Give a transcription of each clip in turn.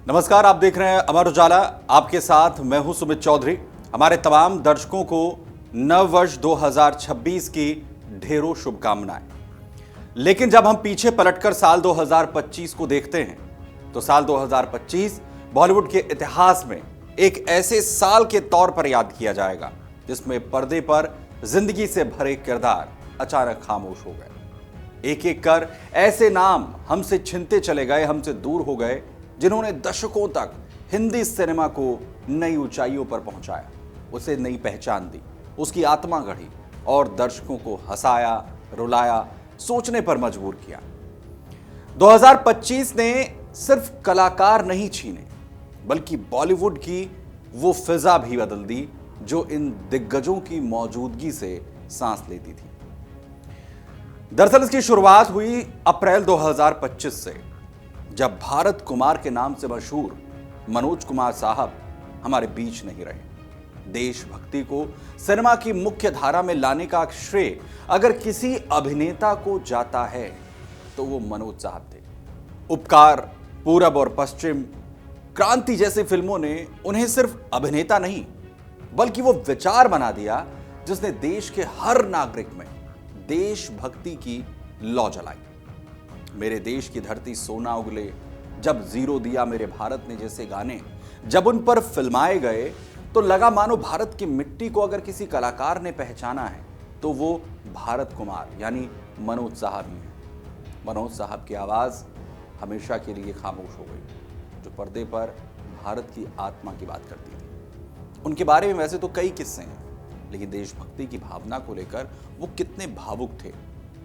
नमस्कार, आप देख रहे हैं अमर उजाला। आपके साथ मैं हूं सुमित चौधरी। हमारे तमाम दर्शकों को नव वर्ष 2026 की ढेरों शुभकामनाएं। लेकिन जब हम पीछे पलटकर साल 2025 को देखते हैं तो साल 2025 बॉलीवुड के इतिहास में एक ऐसे साल के तौर पर याद किया जाएगा जिसमें पर्दे पर जिंदगी से भरे किरदार अचानक खामोश हो गए। एक एक कर ऐसे नाम हमसे छिनते चले गए, हमसे दूर हो गए, जिन्होंने दशकों तक हिंदी सिनेमा को नई ऊंचाइयों पर पहुंचाया, उसे नई पहचान दी, उसकी आत्मा गढ़ी और दर्शकों को हंसाया, रुलाया, सोचने पर मजबूर किया। 2025 ने सिर्फ कलाकार नहीं छीने बल्कि बॉलीवुड की वो फिजा भी बदल दी जो इन दिग्गजों की मौजूदगी से सांस लेती थी। दरअसल इसकी शुरुआत हुई अप्रैल 2025 से, जब भारत कुमार के नाम से मशहूर मनोज कुमार साहब हमारे बीच नहीं रहे। देशभक्ति को सिनेमा की मुख्य धारा में लाने का श्रेय अगर किसी अभिनेता को जाता है तो वो मनोज साहब थे। उपकार, पूरब और पश्चिम, क्रांति जैसी फिल्मों ने उन्हें सिर्फ अभिनेता नहीं बल्कि वो विचार बना दिया जिसने देश के हर नागरिक में देशभक्ति की लौ जलाई। मेरे देश की धरती सोना उगले, जब जीरो दिया मेरे भारत ने जैसे गाने जब उन पर फिल्माए गए तो लगा मानो भारत की मिट्टी को अगर किसी कलाकार ने पहचाना है तो वो भारत कुमार यानी मनोज साहब ही हैं। मनोज साहब की आवाज हमेशा के लिए खामोश हो गई, जो पर्दे पर भारत की आत्मा की बात करती थी। उनके बारे में वैसे तो कई किस्से हैं, लेकिन देशभक्ति की भावना को लेकर वो कितने भावुक थे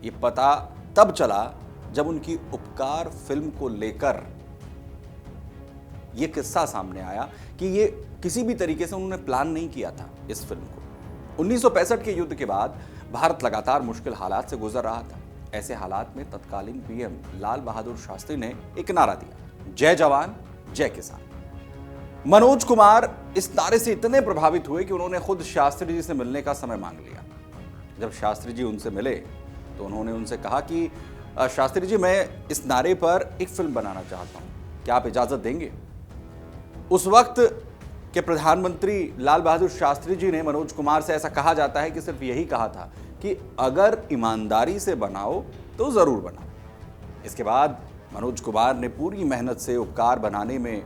ये पता तब चला जब उनकी उपकार फिल्म को लेकर यह किस्सा सामने आया कि ये किसी भी तरीके से उन्होंने प्लान नहीं किया था इस फिल्म को। 1965 के युद्ध के बाद भारत लगातार मुश्किल हालात से गुजर रहा था। ऐसे हालात में तत्कालीन पीएम लाल बहादुर शास्त्री ने एक नारा दिया, जय जवान जय किसान। मनोज कुमार इस नारे से इतने प्रभावित हुए कि उन्होंने खुद शास्त्री जी से मिलने का समय मांग लिया। जब शास्त्री जी उनसे मिले तो उन्होंने उनसे कहा कि शास्त्री जी, मैं इस नारे पर एक फिल्म बनाना चाहता हूं, क्या आप इजाजत देंगे? उस वक्त के प्रधानमंत्री लाल बहादुर शास्त्री जी ने मनोज कुमार से, ऐसा कहा जाता है कि सिर्फ यही कहा था कि अगर ईमानदारी से बनाओ तो जरूर बनाओ। इसके बाद मनोज कुमार ने पूरी मेहनत से उपकार बनाने में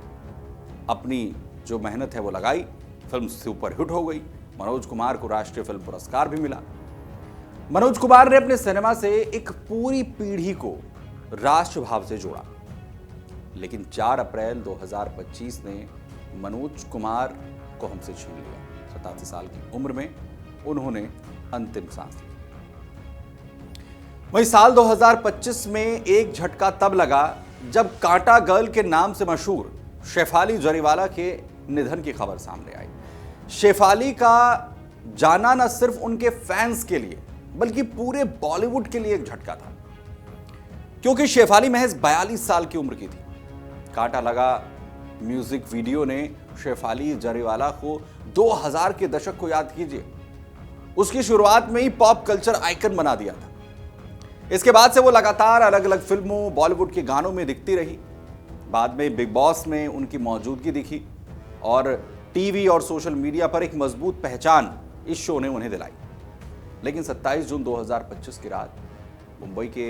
अपनी जो मेहनत है वो लगाई। फिल्म सुपरहिट हो गई। मनोज कुमार को राष्ट्रीय फिल्म पुरस्कार भी मिला। मनोज कुमार ने अपने सिनेमा से एक पूरी पीढ़ी को राष्ट्रभाव से जोड़ा। लेकिन 4 अप्रैल 2025 ने मनोज कुमार को हमसे छीन लिया। 87 साल की उम्र में उन्होंने अंतिम सांस ली। वहीं साल 2025 में एक झटका तब लगा जब कांटा गर्ल के नाम से मशहूर शेफाली जरीवाला के निधन की खबर सामने आई। शेफाली का जाना न सिर्फ उनके फैंस के लिए बल्कि पूरे बॉलीवुड के लिए एक झटका था, क्योंकि शेफाली महज 42 साल की उम्र की थी। कांटा लगा म्यूजिक वीडियो ने शेफाली जरीवाला को 2000 के दशक को याद कीजिए, उसकी शुरुआत में ही पॉप कल्चर आइकन बना दिया था। इसके बाद से वो लगातार अलग अलग फिल्मों, बॉलीवुड के गानों में दिखती रही। बाद में बिग बॉस में उनकी मौजूदगी दिखी और टीवी और सोशल मीडिया पर एक मजबूत पहचान इस शो ने उन्हें दिलाई। लेकिन 27 जून 2025 की रात मुंबई के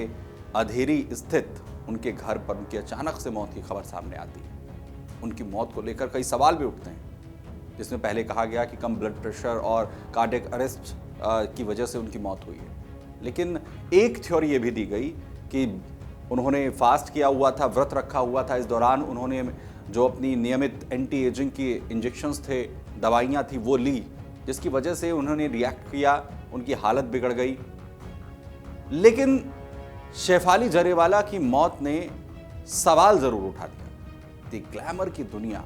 अधेरी स्थित उनके घर पर उनकी अचानक से मौत की खबर सामने आती है। उनकी मौत को लेकर कई सवाल भी उठते हैं, जिसमें पहले कहा गया कि कम ब्लड प्रेशर और कार्डियक अरेस्ट की वजह से उनकी मौत हुई है। लेकिन एक थ्योरी ये भी दी गई कि उन्होंने फास्ट किया हुआ था, व्रत रखा हुआ था। इस दौरान उन्होंने जो अपनी नियमित एंटी एजिंग की इंजेक्शंस थे, दवाइयाँ थी, वो ली, जिसकी वजह से उन्होंने रिएक्ट किया, उनकी हालत बिगड़ गई। लेकिन शेफाली जरीवाला की मौत ने सवाल जरूर उठा दिया। दी ग्लैमर की दुनिया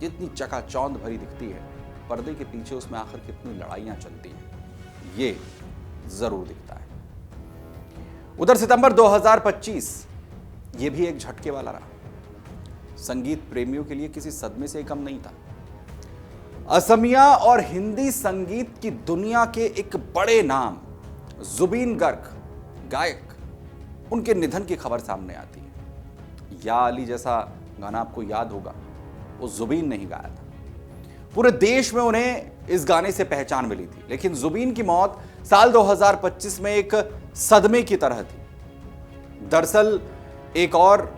जितनी चकाचौंध भरी दिखती है, पर्दे के पीछे उसमें आखिर कितनी लड़ाइयां चलती हैं, ये जरूर दिखता है। उधर सितंबर 2025 ये भी एक झटके वाला रहा। संगीत प्रेमियों के लिए किसी सदमे से कम नहीं था। असमिया और हिंदी संगीत की दुनिया के एक बड़े नाम जुबीन गर्ग गायक, उनके निधन की खबर सामने आती है। या अली जैसा गाना आपको याद होगा, वो जुबीन ने ही गाया था। पूरे देश में उन्हें इस गाने से पहचान मिली थी। लेकिन जुबीन की मौत साल 2025 में एक सदमे की तरह थी। दरअसल एक और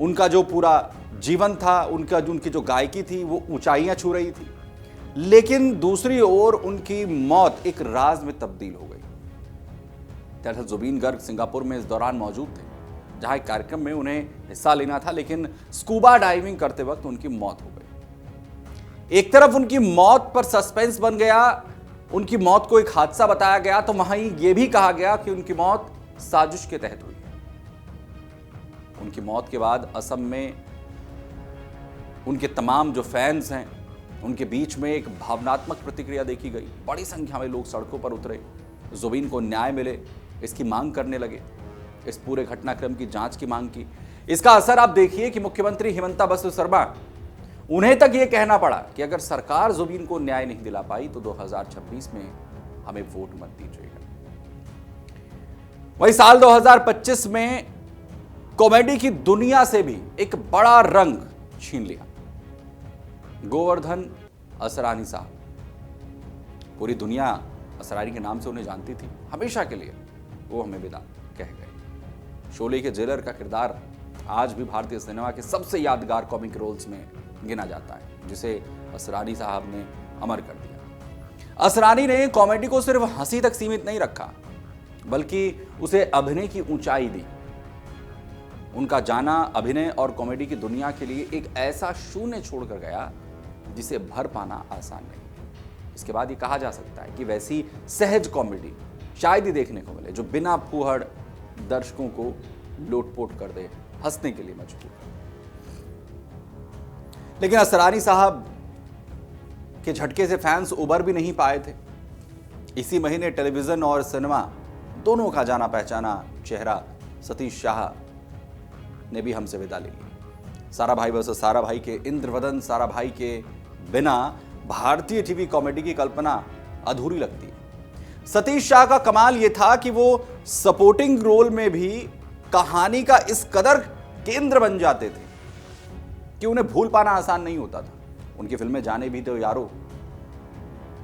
उनका जो पूरा जीवन था, उनकी जो गायकी थी वो ऊंचाइयां छू रही थी, लेकिन दूसरी ओर उनकी मौत एक राज में तब्दील हो गई। दरअसल जुबीन गर्ग सिंगापुर में इस दौरान मौजूद थे, जहां एक कार्यक्रम में उन्हें हिस्सा लेना था, लेकिन स्कूबा डाइविंग करते वक्त उनकी मौत हो गई। एक तरफ उनकी मौत पर सस्पेंस बन गया, उनकी मौत को एक हादसा बताया गया, तो वहीं यह भी कहा गया कि उनकी मौत साजिश के तहत हुई है। उनकी मौत के बाद असम में उनके तमाम जो फैंस हैं, उनके बीच में एक भावनात्मक प्रतिक्रिया देखी गई। बड़ी संख्या में लोग सड़कों पर उतरे, जुबीन को न्याय मिले इसकी मांग करने लगे, इस पूरे घटनाक्रम की जांच की मांग की। इसका असर आप देखिए कि मुख्यमंत्री हिमंता बिस्वा शर्मा, उन्हें तक यह कहना पड़ा कि अगर सरकार जुबीन को न्याय नहीं दिला पाई तो 2026 में हमें वोट मत दीजिएगा। वही साल 2025 में कॉमेडी की दुनिया से भी एक बड़ा रंग छीन लिया। गोवर्धन असरानी साहब, पूरी दुनिया असरानी के नाम से उन्हें जानती थी, हमेशा के लिए वो हमें विदा कह गए। शोले के जेलर का किरदार आज भी भारतीय सिनेमा के सबसे यादगार कॉमिक रोल्स में गिना जाता है, जिसे असरानी साहब ने अमर कर दिया। असरानी ने कॉमेडी को सिर्फ हंसी तक सीमित नहीं रखा, बल्कि उसे अभिनय की ऊंचाई दी। उनका जाना अभिनय और कॉमेडी की दुनिया के लिए एक ऐसा शून्य छोड़कर गया जिसे भर पाना आसान नहीं। इसके बाद ये कहा जा सकता है कि वैसी सहज कॉमेडी शायद ही देखने को मिले, जो बिना फूहड़ दर्शकों को लोटपोट कर दे, हंसने के लिए मजबूर। लेकिन असरानी साहब के झटके से फैंस उबर भी नहीं पाए थे। इसी महीने टेलीविजन और सिनेमा दोनों का जाना पहचाना चेहरा सतीश शाह ने भी हमसे विदा ले ली। सारा भाई वर्सेस सारा भाई के इंद्रवदन सारा भाई के बिना भारतीय टीवी कॉमेडी की कल्पना अधूरी लगती है। सतीश शाह का कमाल यह था कि वो सपोर्टिंग रोल में भी कहानी का इस कदर केंद्र बन जाते थे कि उन्हें भूल पाना आसान नहीं होता था। उनकी फिल्में जाने भी तो यारो,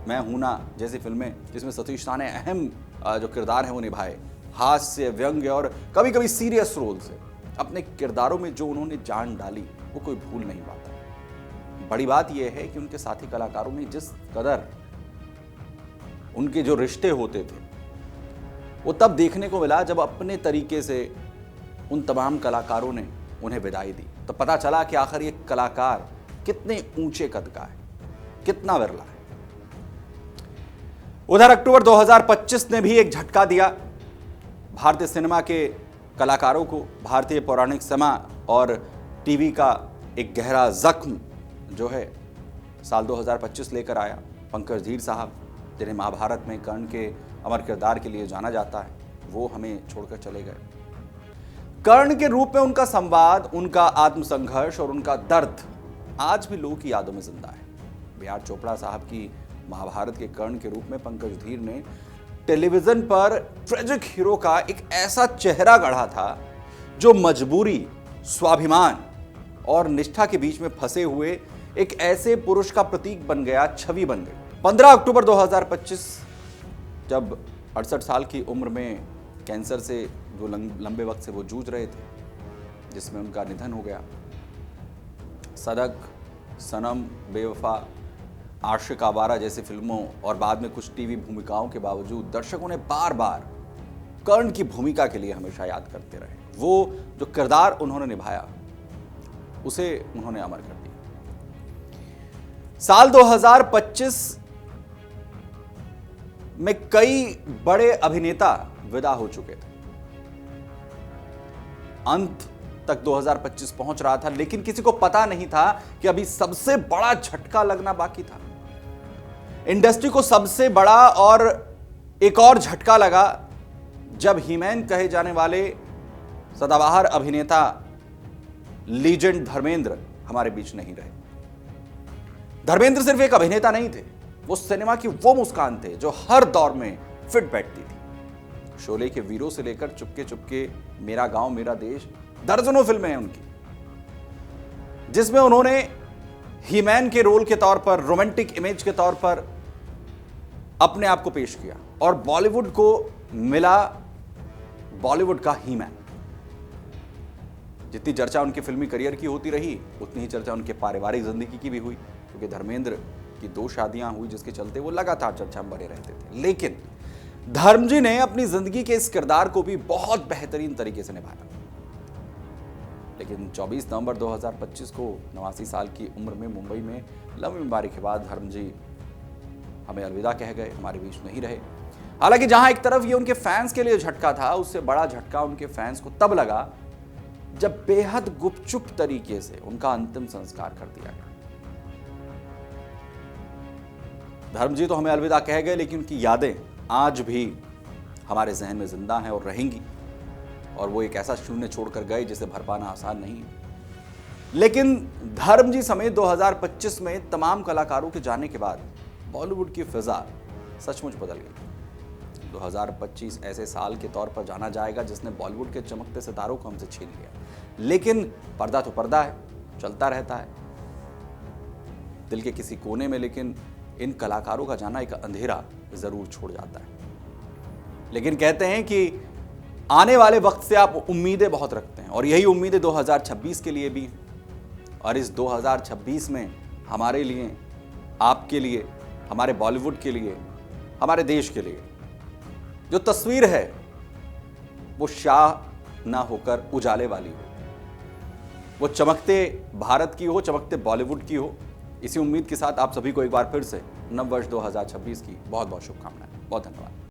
मैं हूं ना जैसी फिल्में, जिसमें सतीश शाह ने अहम जो किरदार है वो निभाए, हास्य, व्यंग्य और कभी कभी सीरियस रोल से अपने किरदारों में जो उन्होंने जान डाली वो कोई भूल नहीं पाता। बड़ी बात यह है कि उनके साथी कलाकारों ने जिस कदर उनके जो रिश्ते होते थे वो तब देखने को मिला जब अपने तरीके से उन तमाम कलाकारों ने उन्हें विदाई दी, तो पता चला कि आखिर ये कलाकार कितने ऊंचे कद का है, कितना विरला है। उधर अक्टूबर 2025 ने भी एक झटका दिया भारतीय सिनेमा के कलाकारों को। भारतीय पौराणिक समय और टीवी का एक गहरा जख्म जो है साल 2025 लेकर आया। पंकज धीर साहब, जिन्हें महाभारत में कर्ण के अमर किरदार के लिए जाना जाता है, वो हमें छोड़कर चले गए। कर्ण के रूप में उनका संवाद, उनका आत्मसंघर्ष और उनका दर्द आज भी लोगों की यादों में जिंदा है। बी.आर. चोपड़ा साहब की महाभारत के कर्ण के रूप में पंकज धीर ने टेलीविजन पर ट्रेजिक हीरो का एक ऐसा चेहरा गढ़ा था जो मजबूरी, स्वाभिमान और निष्ठा के बीच में फंसे हुए एक ऐसे पुरुष का प्रतीक बन गया, छवि बन गई। 15 अक्टूबर 2025 जब 68 साल की उम्र में कैंसर से जो लंबे वक्त से वो जूझ रहे थे, जिसमें उनका निधन हो गया। सदक, सनम, बेवफा, आशिक आवारा जैसी फिल्मों और बाद में कुछ टीवी भूमिकाओं के बावजूद दर्शकों ने बार बार कर्ण की भूमिका के लिए हमेशा याद करते रहे। वो जो किरदार उन्होंने निभाया उसे उन्होंने अमर कर दिया। साल 2025 में कई बड़े अभिनेता विदा हो चुके थे। अंत तक 2025 पहुंच रहा था, लेकिन किसी को पता नहीं था कि अभी सबसे बड़ा झटका लगना बाकी था। इंडस्ट्री को सबसे बड़ा और एक और झटका लगा जब हीमैन कहे जाने वाले सदाबहार अभिनेता लीजेंड धर्मेंद्र हमारे बीच नहीं रहे। धर्मेंद्र सिर्फ एक अभिनेता नहीं थे, वो सिनेमा की वो मुस्कान थे जो हर दौर में फिट बैठती थी। शोले के वीरों से लेकर चुपके चुपके, मेरा गांव मेरा देश, दर्जनों फिल्में हैं उनकी। जिसमें उन्होंने हीमैन के रोल के तौर पर, रोमांटिक इमेज के तौर पर अपने आप को पेश किया और बॉलीवुड को मिला बॉलीवुड का हीमैन। जितनी चर्चा उनके फिल्मी करियर की होती रही, उतनी ही चर्चा उनके पारिवारिक जिंदगी की भी हुई, क्योंकि धर्मेंद्र की 2 शादियां हुई जिसके चलते वो लगातार चर्चा में बने रहते थे। लेकिन धर्मजी ने अपनी जिंदगी के इस किरदार को भी बहुत बेहतरीन तरीके से निभाया। लेकिन 24 नवंबर 2025 को 89 साल की उम्र में मुंबई में लंबी बीमारी के बाद धर्मजी हमें अलविदा कह गए, हमारे बीच नहीं रहे। हालांकि जहां एक तरफ ये उनके फैंस के लिए झटका था, उससे बड़ा झटका उनके फैंस को तब लगा जब बेहद गुपचुप तरीके से उनका अंतिम संस्कार कर दिया गया। धर्मजी तो हमें अलविदा कह गए, लेकिन उनकी यादें आज भी हमारे जहन में जिंदा हैं और रहेंगी। और वो एक ऐसा शून्य छोड़कर गए जिसे भर पाना आसान नहीं है। लेकिन धर्मजी समेत 2025 में तमाम कलाकारों के जाने के बाद बॉलीवुड की फिजा सचमुच बदल गई। 2025 ऐसे साल के तौर पर जाना जाएगा जिसने बॉलीवुड के चमकते सितारों को हमसे छीन लिया। लेकिन पर्दा तो पर्दा है, चलता रहता है दिल के किसी कोने में। लेकिन इन कलाकारों का जाना एक अंधेरा जरूर छोड़ जाता है। लेकिन कहते हैं कि आने वाले वक्त से आप उम्मीदें बहुत रखते हैं, और यही उम्मीदें 2026 के लिए भी हैं। और इस 2026 में हमारे लिए, आपके लिए, हमारे बॉलीवुड के लिए, हमारे देश के लिए जो तस्वीर है वो शाह ना होकर उजाले वाली हो, वो चमकते भारत की हो, चमकते बॉलीवुड की हो। इसी उम्मीद के साथ आप सभी को एक बार फिर से नव वर्ष 2026 की बहुत बहुत शुभकामनाएं। बहुत धन्यवाद।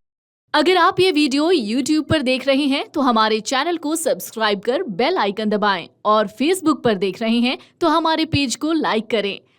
अगर आप ये वीडियो YouTube पर देख रहे हैं तो हमारे चैनल को सब्सक्राइब कर बेल आइकन दबाएं, और Facebook पर देख रहे हैं तो हमारे पेज को लाइक करें।